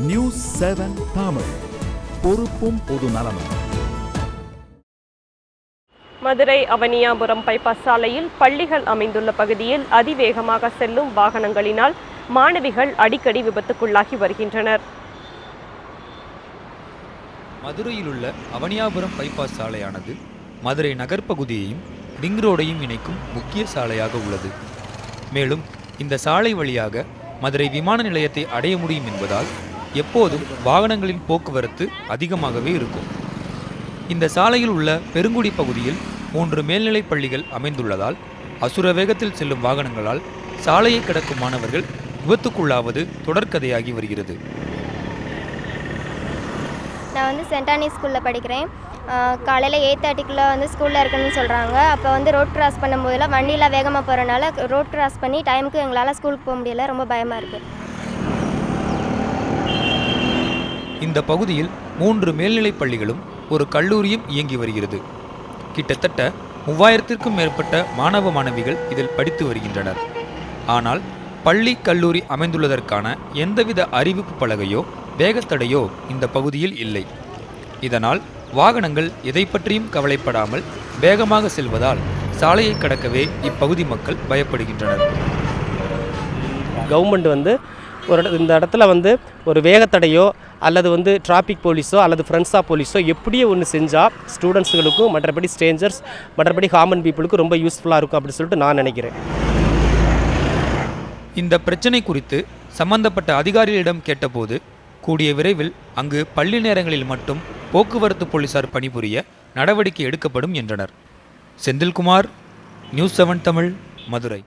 News 7 Tamil, பொறுப்பும் பொது நலமும். மதுரை அவனியாபுரம் பைபாஸ் சாலையில் பள்ளிகள் அமைந்துள்ள பகுதியில் அதிவேகமாக செல்லும் வாகனங்களினால் மாணவிகள் அடிக்கடி விபத்துக்குள்ளாகி வருகின்றனர். மதுரையில் உள்ள அவனியாபுரம் பைபாஸ் சாலையானது மதுரை நகர்ப்பகுதியையும் ரிங் ரோடையும் இணைக்கும் முக்கிய சாலையாக உள்ளது. மேலும் இந்த சாலை வழியாக மதுரை விமான நிலையத்தை அடைய முடியும் என்பதால் எப்போதும் வாகனங்களின் போக்குவரத்து அதிகமாகவே இருக்கும். இந்த சாலையில் உள்ள பெருங்குடி பகுதியில் 3 மேல்நிலைப் பள்ளிகள் அமைந்துள்ளதால் அசுர வேகத்தில் செல்லும் வாகனங்களால் சாலையை கடக்கும் மாணவர்கள் விபத்துக்குள்ளாவது தொடர்கதையாகி வருகிறது. நான் சென்ட் ஆனி ஸ்கூலில் படிக்கிறேன். காலையில் 8:30 ஸ்கூலில் இருக்கணும்னு சொல்கிறாங்க. அப்போ ரோட் கிராஸ் பண்ணும்போதெல்லாம் வண்டியில் வேகமாக போகிறனால ரோட் கிராஸ் பண்ணி டைமுக்கு எங்களால் ஸ்கூலுக்கு போக முடியல. ரொம்ப பயமாக இருக்குது. இந்த பகுதியில் 3 மேல்நிலைப் பள்ளிகளும் ஒரு கல்லூரியும் இயங்கி வருகிறது. கிட்டத்தட்ட 3000க்கும் மேற்பட்ட மாணவ மாணவிகள் இதில் படித்து வருகின்றனர். ஆனால் பள்ளி கல்லூரி அமைந்துள்ளதற்கான எந்தவித அறிவிப்பு பலகையோ வேகத்தடையோ இந்த பகுதியில் இல்லை. இதனால் வாகனங்கள் எதை பற்றியும் கவலைப்படாமல் வேகமாக செல்வதால் சாலையை கடக்கவே இப்பகுதி மக்கள் பயப்படுகின்றனர். கவர்மெண்ட் இந்த இடத்துல ஒரு வேகத்தடையோ அல்லது டிராஃபிக் போலீஸோ அல்லது ஃப்ரெண்ட்ஸ் ஆஃப் போலீஸோ எப்படியே ஒன்று செஞ்சால் ஸ்டூடெண்ட்ஸுகளுக்கும் மற்றபடி ஸ்ட்ரேஞ்சர்ஸ் மற்றபடி காமன் பீப்புளுக்கும் ரொம்ப யூஸ்ஃபுல்லாக இருக்கும் அப்படின்னு சொல்லிட்டு நான் நினைக்கிறேன். இந்த பிரச்சனை குறித்து சம்பந்தப்பட்ட அதிகாரிகளிடம் கேட்டபோது கூடிய விரைவில் அங்கு பள்ளி நேரங்களில் மட்டும் போக்குவரத்து போலீசார் பணிபுரிய நடவடிக்கை எடுக்கப்படும் என்றனர். செந்தில்குமார், நியூஸ் 7 தமிழ், மதுரை.